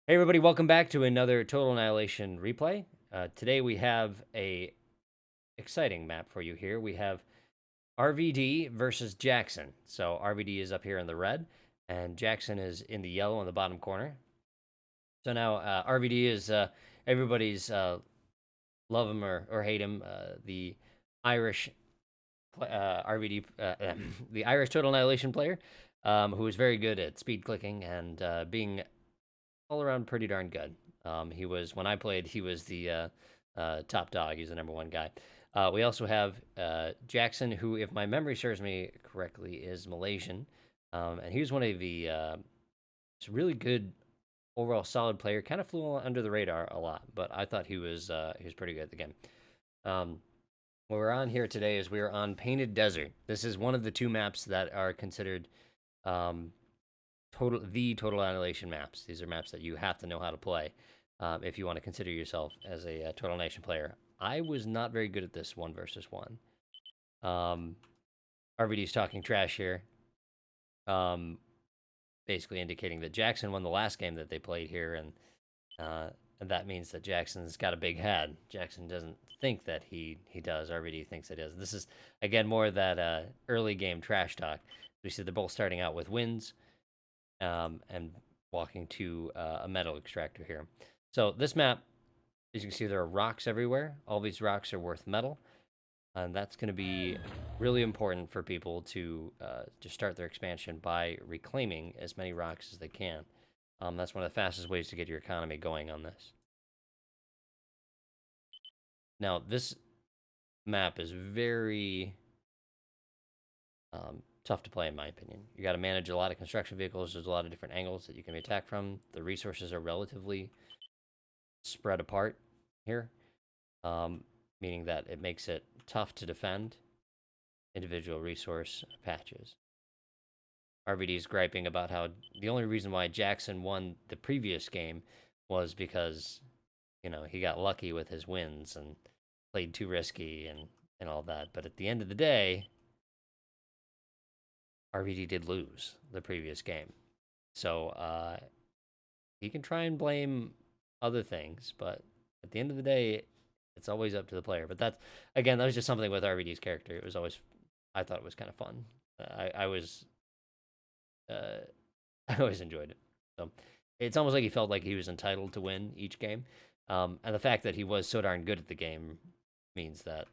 Hey everybody, welcome back to another Total Annihilation replay. Today we have a exciting map for you here. We have RVD versus Jackson. So RVD is up here in the red, and Jackson is in the yellow in the bottom corner. So now RVD is everybody's love him or hate him, the Irish RVD, the Irish Total Annihilation player, who is very good at speed clicking and being all around pretty darn good. He was when I played, he was the top dog. He's the number one guy. We also have Jackson, who, if my memory serves me correctly, is Malaysian, and he was one of the really good overall solid player. Kind of flew under the radar a lot, but I thought he was pretty good at the game. Um, what we're on here today is we're on Painted Desert. This is one of the two maps that are considered um, total annihilation maps. These are maps that you have to know how to play if you want to consider yourself as a total annihilation player. I was not very good at this one versus one. RVD's talking trash here, um, basically indicating that Jackson won the last game that they played here, and that means that Jackson's got a big head. Jackson doesn't think that he does. RVD thinks it is. This is again more of that early game trash talk. We see they're both starting out with wins and walking to a metal extractor here. So this map, as you can see, there are rocks everywhere. All these rocks are worth metal, and that's going to be really important for people to start their expansion by reclaiming as many rocks as they can. That's one of the fastest ways to get your economy going on this. Now, this map is very tough to play, in my opinion. You got to manage a lot of construction vehicles. There's a lot of different angles that you can be attacked from. The resources are relatively spread apart here, meaning that it makes it tough to defend individual resource patches. RVD is griping about how the only reason why Jackson won the previous game was because, he got lucky with his wins and played too risky and all that. But at the end of the day, RVD did lose the previous game. So he can try and blame other things, but at the end of the day, it's always up to the player. But that was just something with RVD's character. It was always, I thought it was kind of fun. I was, I always enjoyed it. So it's almost like he felt like he was entitled to win each game. And the fact that he was so darn good at the game means that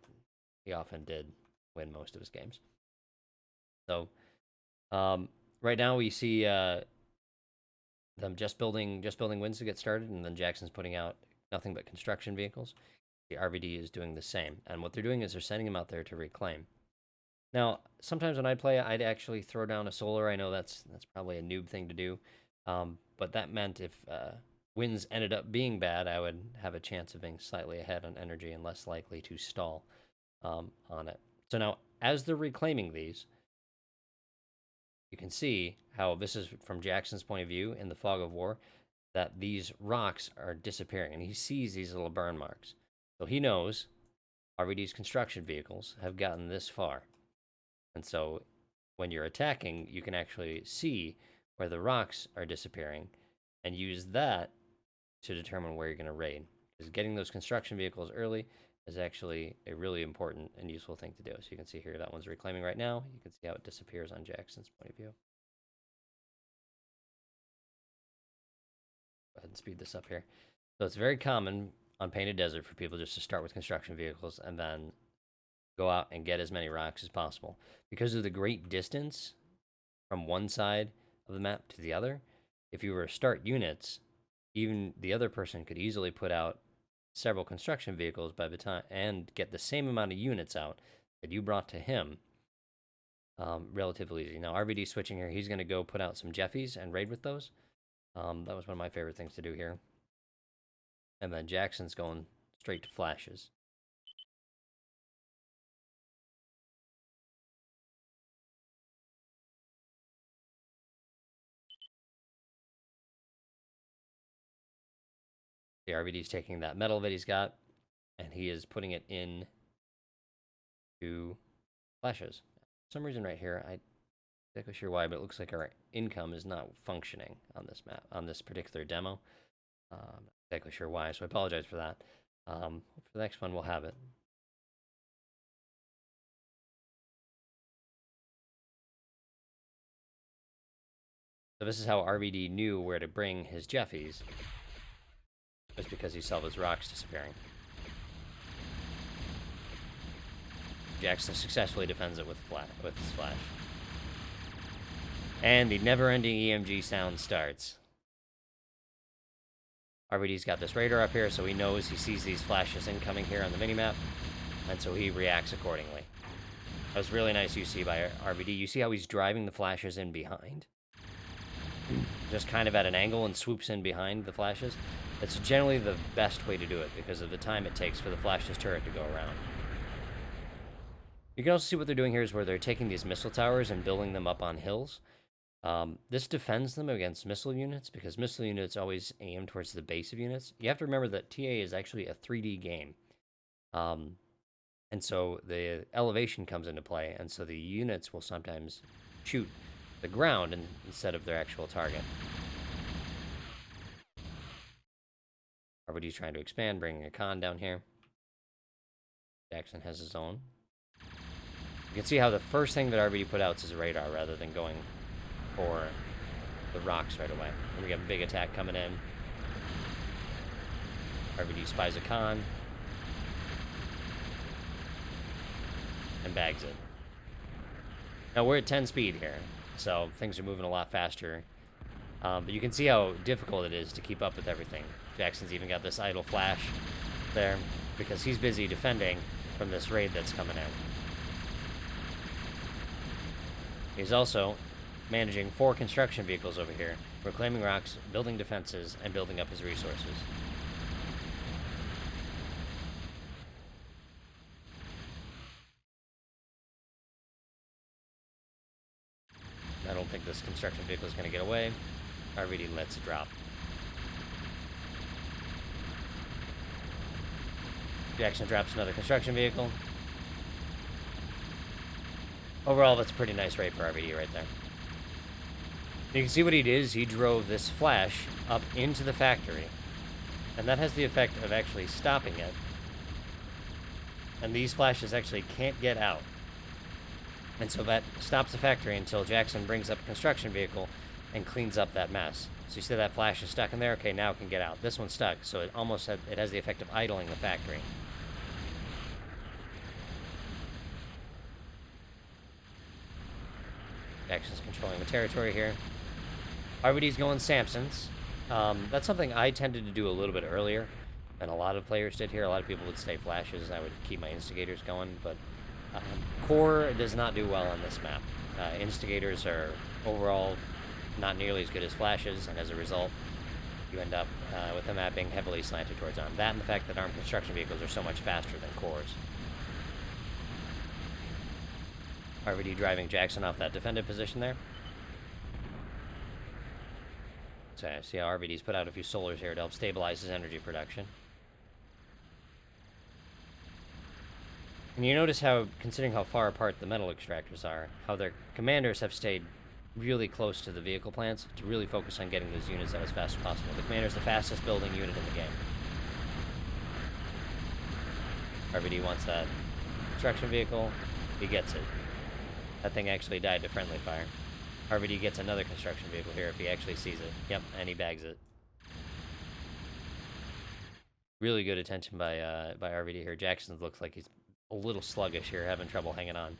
he often did win most of his games. So right now we see them just building wins to get started, and then Jackson's putting out nothing but construction vehicles. The RVD is doing the same, and what they're doing is they're sending them out there to reclaim. Now, sometimes when I play, I'd actually throw down a solar. I know that's probably a noob thing to do, but that meant if wins ended up being bad, I would have a chance of being slightly ahead on energy and less likely to stall on it. So now, as they're reclaiming these, you can see how this is from Jackson's point of view in the fog of war, that these rocks are disappearing, and he sees these little burn marks. So he knows RVD's construction vehicles have gotten this far. And so when you're attacking, you can actually see where the rocks are disappearing and use that to determine where you're going to raid. Because getting those construction vehicles early is actually a really important and useful thing to do. So you can see here that one's reclaiming right now. You can see how it disappears on Jackson's point of view. Go ahead and speed this up here. So it's very common on Painted Desert for people just to start with construction vehicles and then go out and get as many rocks as possible. Because of the great distance from one side of the map to the other, if you were to start units, even the other person could easily put out several construction vehicles by the time and get the same amount of units out that you brought to him relatively easy. Now, RVD switching here, he's going to go put out some Jeffies and raid with those. That was one of my favorite things to do here. And then Jackson's going straight to flashes. The RVD's taking that metal that he's got, and he is putting it in to flashes. For some reason right here, I'm not exactly sure why, but it looks like our income is not functioning on this map, on this particular demo. Not exactly sure why, so I apologize for that. For the next one, we'll have it. So this is how RVD knew where to bring his Jeffies. Just because he saw those rocks disappearing. Jackson successfully defends it with his flash. And the never-ending EMG sound starts. RVD's got this radar up here, so he knows he sees these flashes incoming here on the minimap, and so he reacts accordingly. That was really nice UC by RVD. You see how he's driving the flashes in behind? Just kind of at an angle and swoops in behind the flashes. That's generally the best way to do it because of the time it takes for the flash's turret to go around. You can also see what they're doing here is where they're taking these missile towers and building them up on hills. This defends them against missile units because missile units always aim towards the base of units. You have to remember that TA is actually a 3D game. And so the elevation comes into play, and so the units will sometimes shoot the ground instead of their actual target. RVD's trying to expand, bringing a con down here. Jackson has his own. You can see how the first thing that RVD put out is a radar rather than going for the rocks right away. And we got a big attack coming in. RVD spies a con. And bags it. Now we're at 10 speed here, so things are moving a lot faster. But you can see how difficult it is to keep up with everything. Jackson's even got this idle flash there because he's busy defending from this raid that's coming in. He's also managing 4 construction vehicles over here, reclaiming rocks, building defenses, and building up his resources. I don't think this construction vehicle is going to get away. RVD lets it drop. Jackson drops another construction vehicle. Overall, that's a pretty nice raid for RVD right there. You can see what he did is he drove this flash up into the factory. And that has the effect of actually stopping it. And these flashes actually can't get out. And so that stops the factory until Jackson brings up a construction vehicle and cleans up that mess. So you see that flash is stuck in there? Okay, now it can get out. This one's stuck, so it has the effect of idling the factory. Jackson's controlling the territory here. RVD's going Samsons. That's something I tended to do a little bit earlier than a lot of players did here. A lot of people would stay flashes. I would keep my instigators going, but core does not do well on this map. Instigators are overall not nearly as good as flashes, and as a result, you end up with the map being heavily slanted towards arm. That and the fact that armed construction vehicles are so much faster than cores. RVD driving Jackson off that defended position there. So see how RVD's put out a few solars here to help stabilize his energy production. And you notice how, considering how far apart the metal extractors are, how their commanders have stayed really close to the vehicle plants to really focus on getting those units out as fast as possible. The commander's the fastest building unit in the game. RVD wants that construction vehicle. He gets it. That thing actually died to friendly fire. RVD gets another construction vehicle here if he actually sees it. Yep, and he bags it. Really good attention by RVD here. Jackson looks like he's a little sluggish here, having trouble hanging on.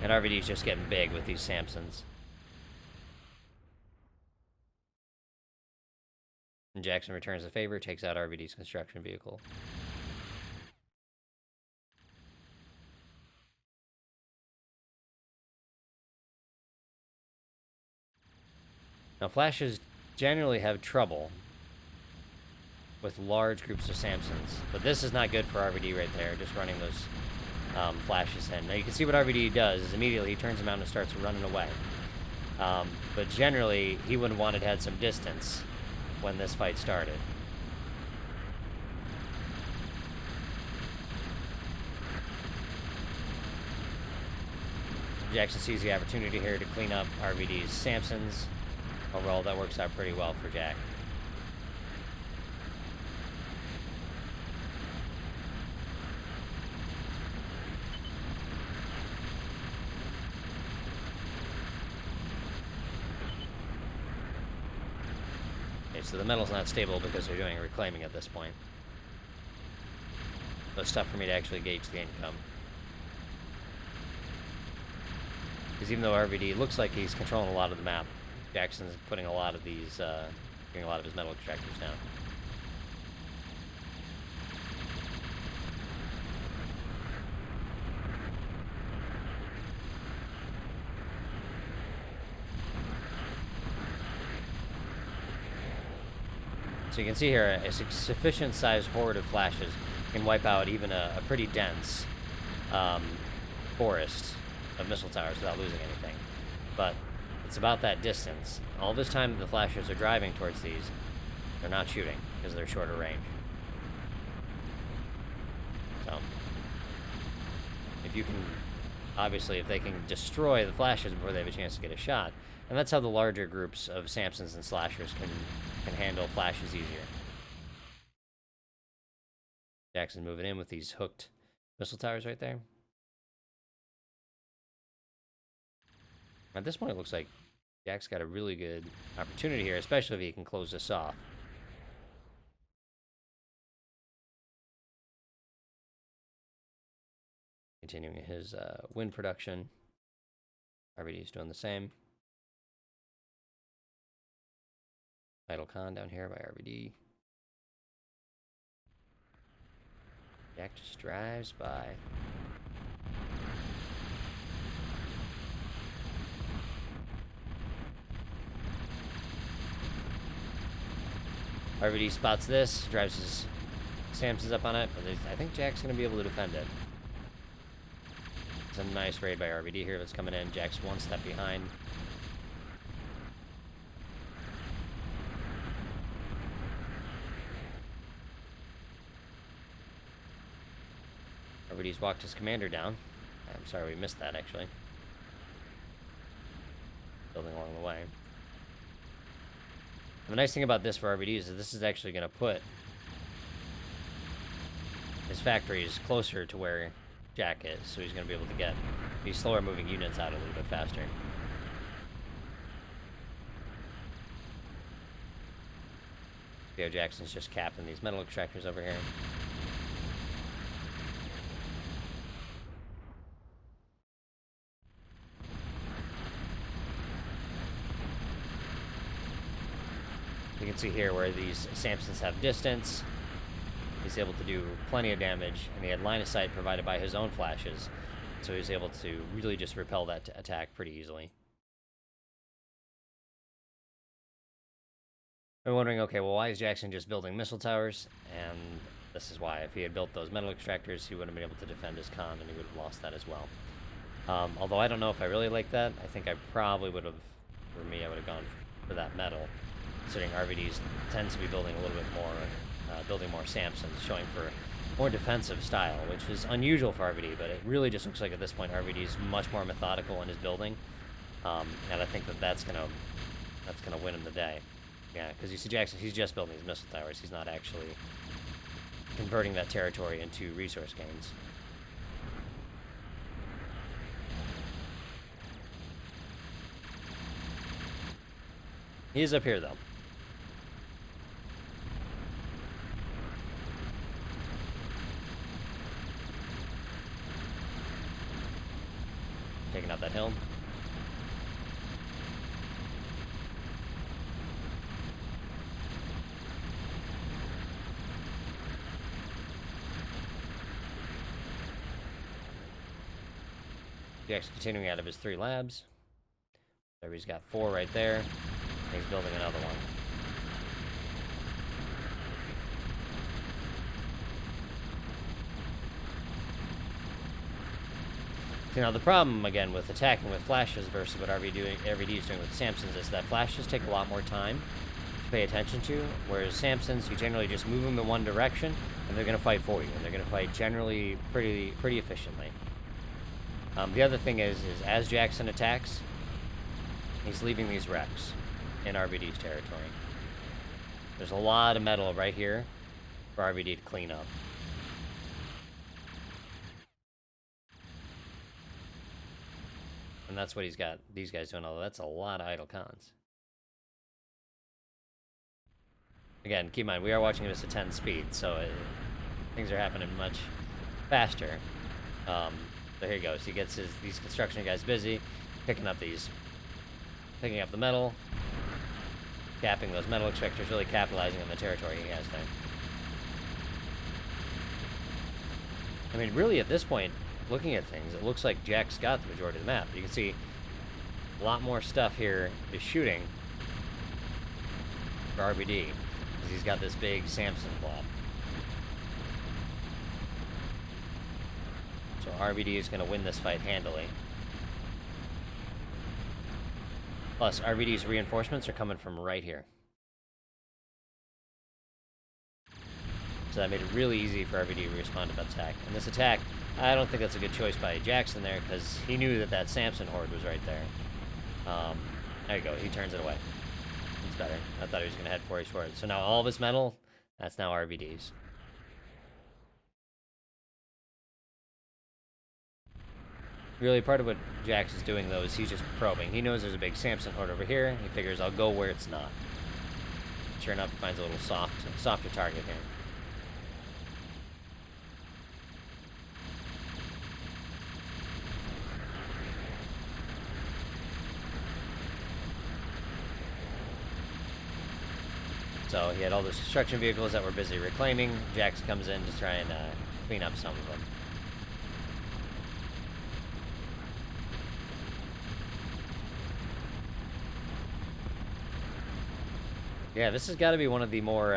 And RVD's just getting big with these Samsons. And Jackson returns the favor, takes out RVD's construction vehicle. Now, flashes generally have trouble with large groups of Samsons, but this is not good for RVD right there, just running those flashes in. Now, you can see what RVD does is immediately he turns them out and starts running away. But generally, he would have wanted to have some distance when this fight started. Jackson sees the opportunity here to clean up RVD's Samsons. Overall, that works out pretty well for Jack. Okay, so the metal's not stable because they're doing reclaiming at this point. So it's tough for me to actually gauge the income. Because even though RVD looks like he's controlling a lot of the map, Jackson's putting a lot of these, getting a lot of his metal extractors down. So you can see here, a sufficient sized horde of flashes can wipe out even a pretty dense forest of missile towers without losing anything. But it's about that distance. All this time the flashers are driving towards these, they're not shooting because they're shorter range. So, if you can, obviously, if they can destroy the flashes before they have a chance to get a shot, and that's how the larger groups of Samsons and slashers can handle flashes easier. Jackson's moving in with these hooked missile towers right there. At this point, it looks like Jack's got a really good opportunity here, especially if he can close this off. Continuing his wind production. RVD's doing the same. Idle Con down here by RVD. Jack just drives by. RVD spots this, drives his Samsons up on it, but I think Jack's going to be able to defend it. It's a nice raid by RVD here that's coming in. Jack's one step behind. RVD's walked his commander down. I'm sorry we missed that, actually. Building along the way. The nice thing about this for RVD is that this is actually going to put his factories closer to where Jack is, so he's going to be able to get these slower moving units out a little bit faster. Theo Jackson's just capping these metal extractors over here. You can see here where these Samsons have distance. He's able to do plenty of damage, and he had line of sight provided by his own flashes, so he was able to really just repel that attack pretty easily. I'm wondering, okay, well, why is Jackson just building missile towers? And this is why. If he had built those metal extractors, he wouldn't have been able to defend his con, and he would have lost that as well. Although I don't know if I really like that. I think I probably would have, for me, I would have gone for that metal. Considering RVDs tends to be building a little bit more, building more Samsons, showing for more defensive style, which is unusual for RVD, but it really just looks like at this point RVD's much more methodical in his building, and I think that's gonna win him the day. Yeah, because you see Jackson, he's just building these missile towers. He's not actually converting that territory into resource gains. He is up here, though. Taking out that hill. Jack's continuing out of his 3 labs. So he's got 4 right there. And he's building another one. So now the problem, again, with attacking with flashes versus what RVD is doing with Samsons is that flashes take a lot more time to pay attention to, whereas Samsons, you generally just move them in one direction, and they're going to fight for you, and they're going to fight generally pretty efficiently. The other thing is as Jackson attacks, he's leaving these wrecks in RVD's territory. There's a lot of metal right here for RVD to clean up. And that's what he's got these guys doing, although that's a lot of idle cons. Again, keep in mind, we are watching this at 10 speed, so things are happening much faster. So here he goes. He gets these construction guys busy, picking up the metal, capping those metal extractors, really capitalizing on the territory he has there. I mean, really, at this point, looking at things, it looks like Jack's got the majority of the map. You can see a lot more stuff here is shooting for RVD, because he's got this big Samson blob. So RVD is going to win this fight handily. Plus, RVD's reinforcements are coming from right here. So that made it really easy for RVD to respond to that attack. And this attack, I don't think that's a good choice by Jackson there, because he knew that Samson horde was right there. There you go, he turns it away. It's better. I thought he was going to head for his sword. So now all of his metal, that's now RVD's. Really, part of what Jax is doing, though, is he's just probing. He knows there's a big Samson horde over here. He figures, I'll go where it's not. Sure enough, he finds a little softer target here. So he had all those construction vehicles that were busy reclaiming. Jax comes in to try and clean up some of them. Yeah, this has got to be one of the more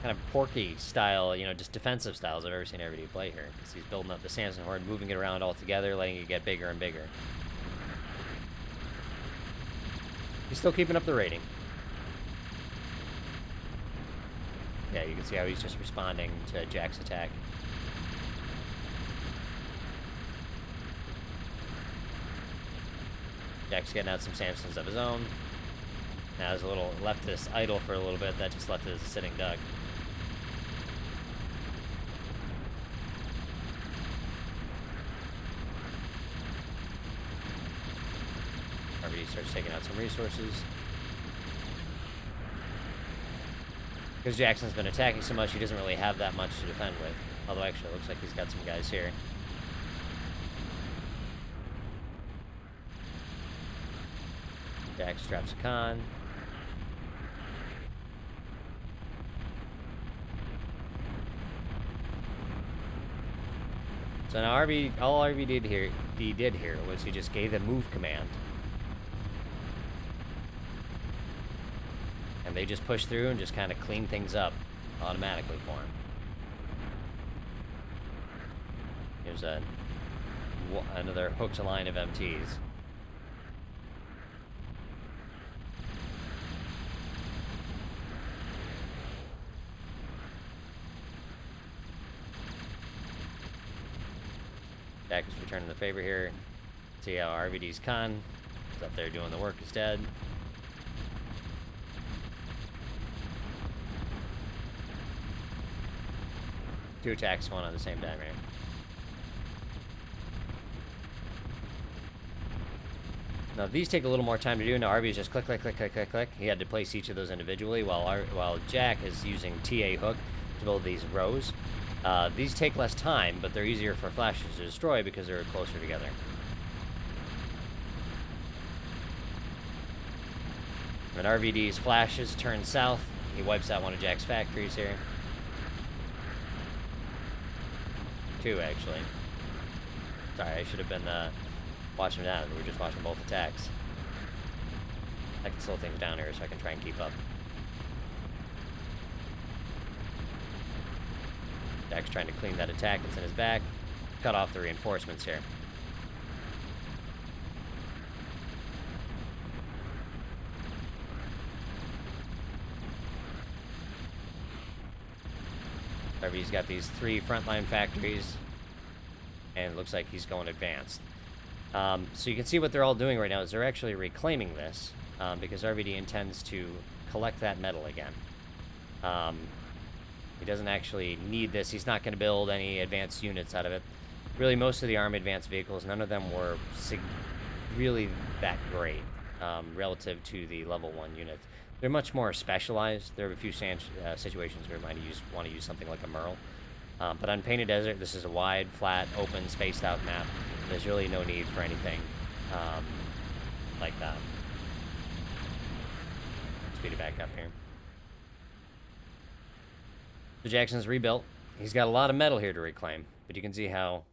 kind of porky style, just defensive styles I've ever seen everybody play here. Because he's building up the Samson horde, moving it around all together, letting it get bigger and bigger. He's still keeping up the rating. Yeah, you can see how he's just responding to Jack's attack. Jack's getting out some Samsons of his own. Now there's a little left this idle for a little bit. That just left it as a sitting duck. RVD starts taking out some resources. Because Jackson's been attacking so much, he doesn't really have that much to defend with. Although actually it looks like he's got some guys here. Jax traps a con. So now all RV did here was he just gave a move command. And they just pushed through and just kind of cleaned things up automatically for him. Here's another hooked line of MTs. Jack is returning the favor here. See how RVD's con is up there doing the work, is dead. Two attacks going on at the same time here. Now these take a little more time to do. Now RV is just click, click, click, click, click, click. He had to place each of those individually, while Jack is using TA hook to build these rows. These take less time, but they're easier for flashes to destroy because they're closer together. When RVD's flashes turn south, he wipes out one of Jack's factories here. Two, actually. Sorry, I should have been watching that. We were just watching both attacks. I can slow things down here so I can try and keep up. Jack's trying to clean that attack that's in his back. Cut off the reinforcements here. RV's got these 3 frontline factories, and it looks like he's going advanced. So you can see what they're all doing right now is they're actually reclaiming this because RVD intends to collect that metal again. He doesn't actually need this. He's not going to build any advanced units out of it. Really, most of the ARM advanced vehicles, none of them were really that great relative to the level 1 units. They're much more specialized. There are a few situations where you might want to use something like a Merle. But on Painted Desert, this is a wide, flat, open, spaced-out map. There's really no need for anything like that. Speed it back up here. So Jackson's rebuilt. He's got a lot of metal here to reclaim, but you can see how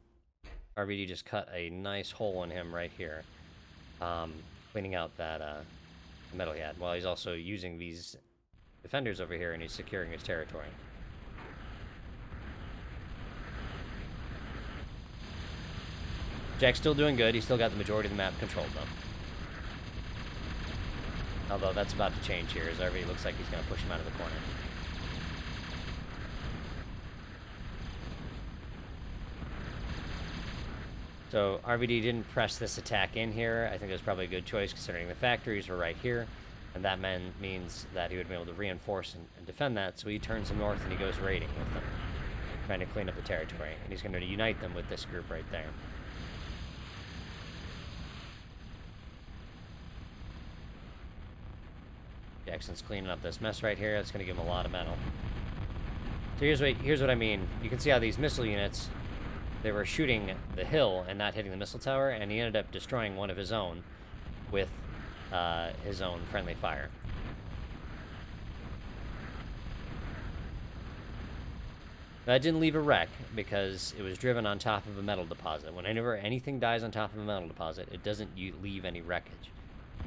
RVD just cut a nice hole in him right here, cleaning out that metal he had, while he's also using these defenders over here and he's securing his territory. Jack's still doing good. He's still got the majority of the map controlled, though. Although that's about to change here, as RVD looks like he's going to push him out of the corner. So RVD didn't press this attack in here. I think it was probably a good choice considering the factories were right here. And that means that he would be able to reinforce and defend that. So he turns them north and he goes raiding with them, trying to clean up the territory. And he's going to unite them with this group right there. Jackson's cleaning up this mess right here. That's going to give him a lot of metal. So here's what I mean. You can see how these missile units, they were shooting the hill and not hitting the missile tower, and he ended up destroying one of his own with his own friendly fire. That didn't leave a wreck because it was driven on top of a metal deposit. Whenever anything dies on top of a metal deposit, it doesn't leave any wreckage.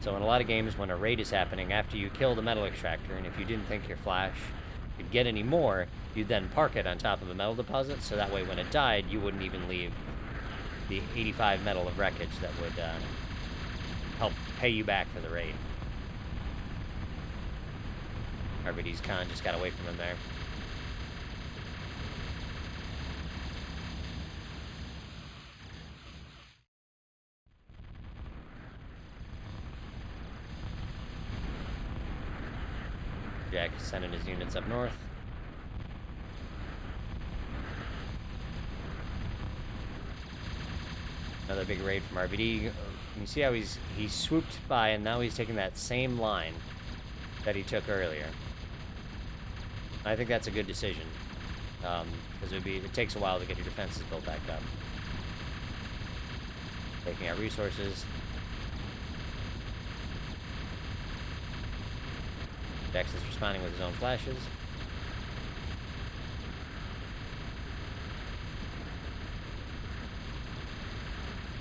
So in a lot of games, when a raid is happening, after you kill the metal extractor, and if you didn't think your flash could get any more, you'd then park it on top of a metal deposit, so that way when it died, you wouldn't even leave the 85 metal of wreckage that would help pay you back for the raid. RVD's con just got away from him there. Jack is sending his units up north. Another big raid from RVD. You see how he swooped by and now he's taking that same line that he took earlier. I think that's a good decision because it takes a while to get your defenses built back up. Taking out resources. Dex is responding with his own flashes.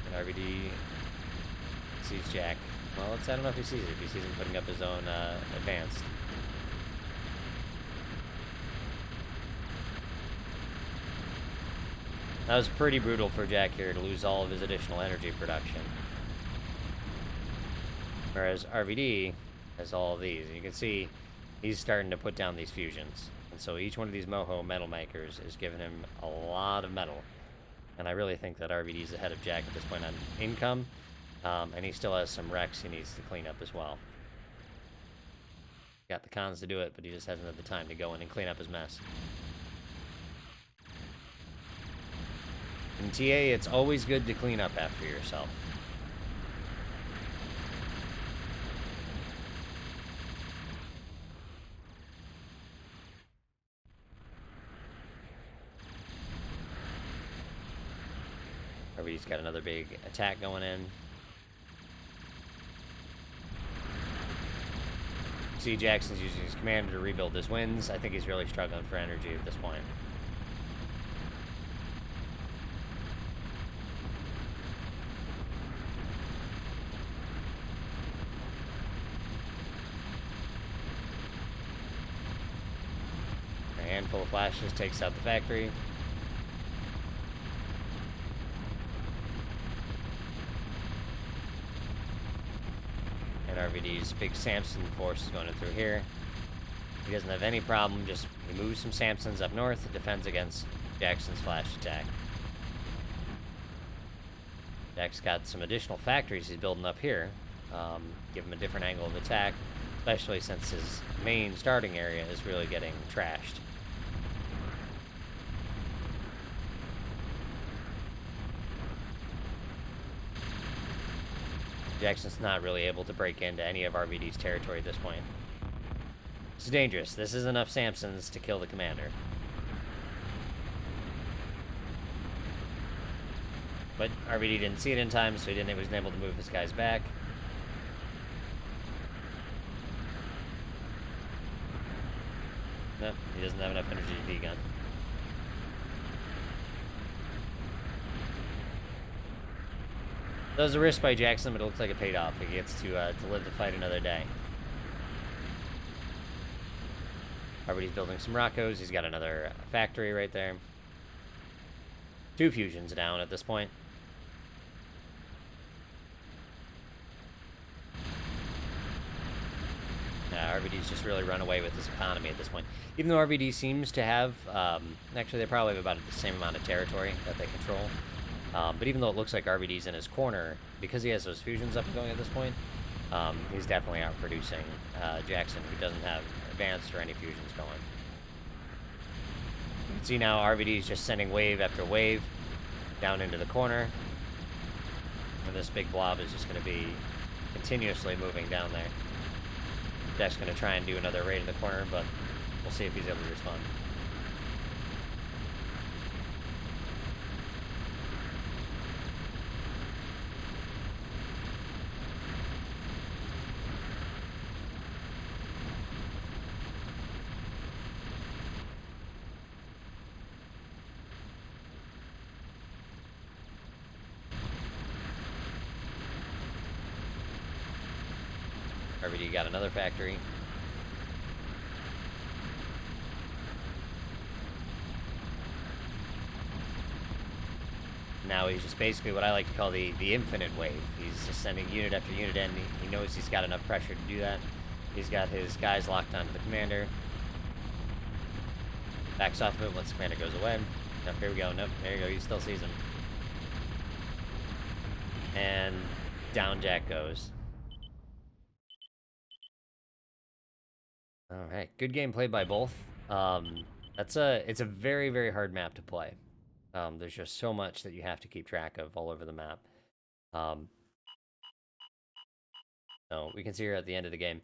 And RVD sees Jack. Well, I don't know if he sees it. If he sees him putting up his own advanced. That was pretty brutal for Jack here to lose all of his additional energy production. Whereas RVD has all of these. And you can see he's starting to put down these fusions. And so each one of these Moho metal makers is giving him a lot of metal. And I really think that RVD is ahead of Jack at this point on income. And he still has some wrecks he needs to clean up as well. Got the cons to do it, but he just hasn't had the time to go in and clean up his mess. In TA, it's always good to clean up after yourself. RVD's got another big attack going in. See, Jackson's using his commander to rebuild his wins. I think he's really struggling for energy at this point. A handful of flashes takes out the factory. And RVD's big Samson force is going through here. He doesn't have any problem, just he moves some Samsons up north and defends against Jackson's flash attack. Jack's got some additional factories he's building up here. Give him a different angle of attack, especially since his main starting area is really getting trashed. Jackson's not really able to break into any of RVD's territory at this point. It's dangerous. This is enough Samsons to kill the commander. But RVD didn't see it in time, so he wasn't able to move his guys back. Nope, he doesn't have enough energy to D-gun. That was a risk by Jackson, but it looks like it paid off. He gets to live to fight another day. RVD's building some Roccos. He's got another factory right there. 2 fusions down at this point. RVD's just really run away with his economy at this point. Even though RVD seems to have, actually they probably have about the same amount of territory that they control. But even though it looks like RVD's in his corner, because he has those fusions up and going at this point, he's definitely outproducing Jackson, who doesn't have advanced or any fusions going. You can see now RVD's just sending wave after wave down into the corner. And this big blob is just going to be continuously moving down there. Jack's going to try and do another raid in the corner, but we'll see if he's able to respond. RVD got another factory. Now he's just basically what I like to call the infinite wave. He's just sending unit after unit in. He knows he's got enough pressure to do that. He's got his guys locked onto the commander. Backs off of it once the commander goes away. Nope, here we go. Nope, there you go. He still sees him. And down Jack goes. All right, good game played by both. It's a very, very hard map to play. There's just so much that you have to keep track of all over the map. So we can see here at the end of the game,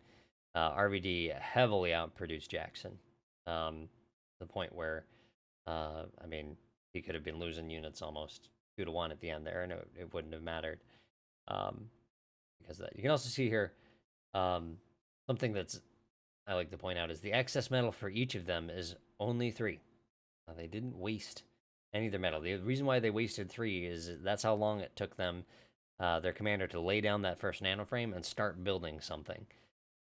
RVD heavily outproduced Jackson. To the point where, I mean, he could have been losing units almost 2-1 at the end there, and it wouldn't have mattered. Because of that. You can also see here, something that's I like to point out is the excess metal for each of them is only 3. They didn't waste any of their metal. The reason why they wasted 3 is that's how long it took them, their commander, to lay down that first nanoframe and start building something.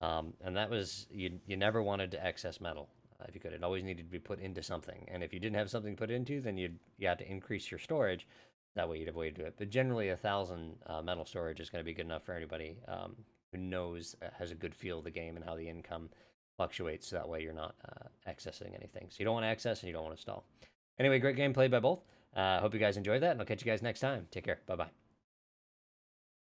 And that was, you never wanted to excess metal. If you could, it always needed to be put into something. And if you didn't have something to put into, then you had to increase your storage. That way you'd have a way to do it. But generally, 1,000 metal storage is going to be good enough for anybody who knows, has a good feel of the game and how the income fluctuates, so that way you're not accessing anything. So you don't want to access and you don't want to stall. Anyway, great game played by both. Hope you guys enjoyed that, and I'll catch you guys next time. Take care. Bye-bye.